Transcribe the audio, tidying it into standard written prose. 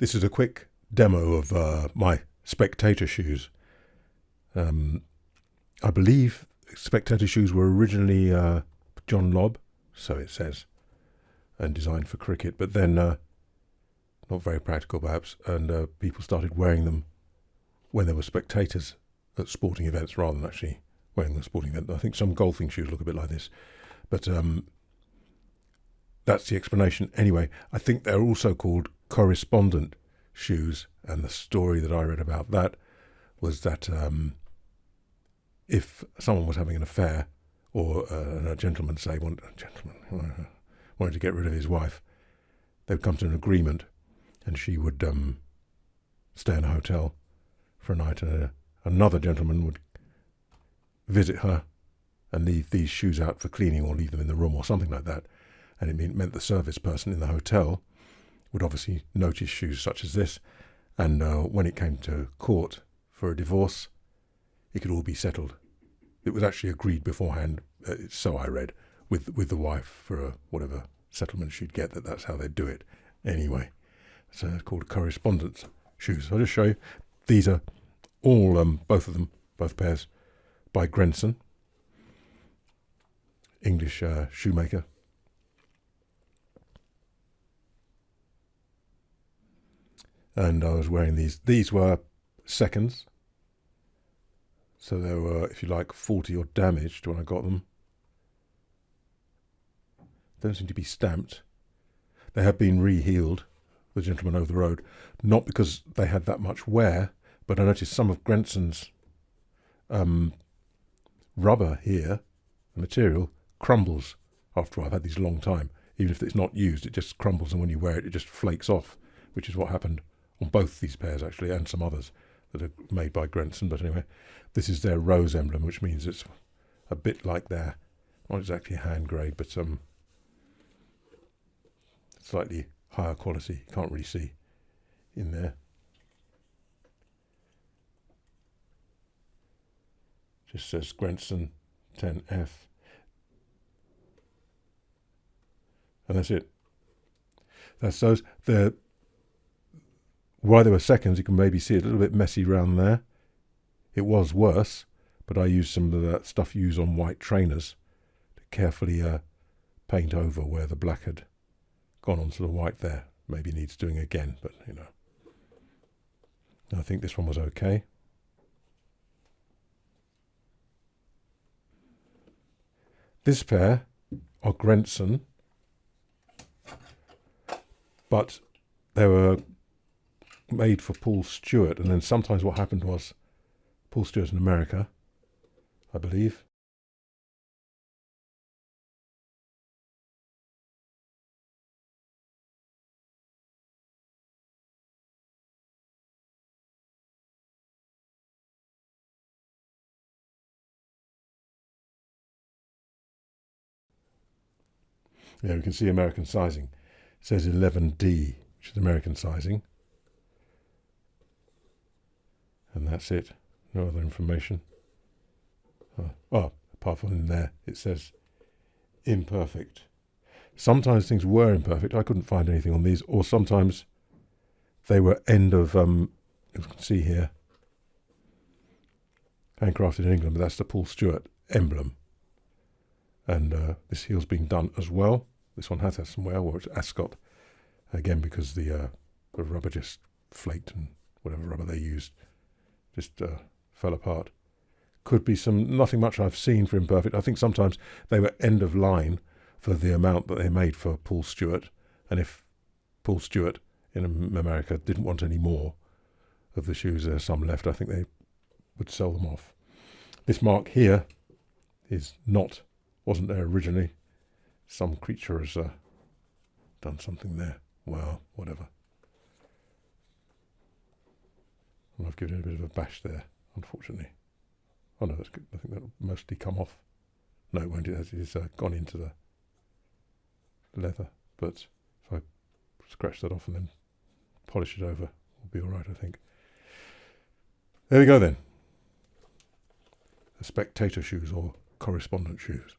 This is a quick demo of my Spectator shoes. I believe Spectator shoes were originally John Lobb, so it says, and designed for cricket, but then not very practical perhaps, and people started wearing them when there were spectators at sporting events rather than actually wearing the sporting event. I think some golfing shoes look a bit like this, but that's the explanation. Anyway, I think they're also called Co-Respondent shoes, and the story that I read about that was that if someone was having an affair, or a gentleman, say, wanted to get rid of his wife, they'd come to an agreement, and she would stay in a hotel for a night, and another gentleman would visit her and leave these shoes out for cleaning, or leave them in the room, or something like that. And it meant the service person in the hotel would obviously notice shoes such as this, and when it came to court for a divorce, it could all be settled. It was actually agreed beforehand, so I read, with the wife for whatever settlement she'd get, that's how they'd do it. Anyway, so it's called Co-Respondent shoes. I'll just show you. These are all, both of them, both pairs, by Grenson, English shoemaker. And I was wearing these. These were seconds, so they were, if you like, faulty or damaged when I got them. They don't seem to be stamped. They have been re-heeled, the gentleman over the road, not because they had that much wear, but I noticed some of Grenson's rubber here, the material, crumbles after I've had these a long time. Even if it's not used, it just crumbles, and when you wear it, it just flakes off, which is what happened on both these pairs actually, and some others that are made by Grenson. But anyway, this is their rose emblem, which means it's a bit like their, not exactly hand grade, but slightly higher quality. You can't really see in there. Just says Grenson 10F. And that's it. That's those. While they were seconds, you can maybe see it a little bit messy around there. It was worse, but I used some of that stuff used on white trainers to carefully paint over where the black had gone onto the white there. Maybe needs doing again, but you know. I think this one was okay. This pair are Grenson, but they were made for Paul Stewart, and then sometimes what happened was Paul Stewart in America, I believe, yeah, we can see American sizing. It says 11D, which is American sizing. And that's it. No other information. Apart from in there, it says imperfect. Sometimes things were imperfect. I couldn't find anything on these. Or sometimes they were end of, you can see here, handcrafted in England, but that's the Paul Stewart emblem. And this heel's being done as well. This one has had some wear, or it's Ascot. Again, because the rubber just flaked, and whatever rubber they used just fell apart. Could be nothing much I've seen for imperfect. I think sometimes they were end of line for the amount that they made for Paul Stewart, and if Paul Stewart in America didn't want any more of the shoes, there's some left, I think they would sell them off. This mark here wasn't there originally. Some creature has done something there. Well, whatever. And I've given it a bit of a bash there, unfortunately. Oh no, that's good. I think that'll mostly come off. No, it won't. It's gone into the leather. But if I scratch that off and then polish it over, it'll be all right, I think. There we go then. The Spectator shoes, or Co-Respondent shoes.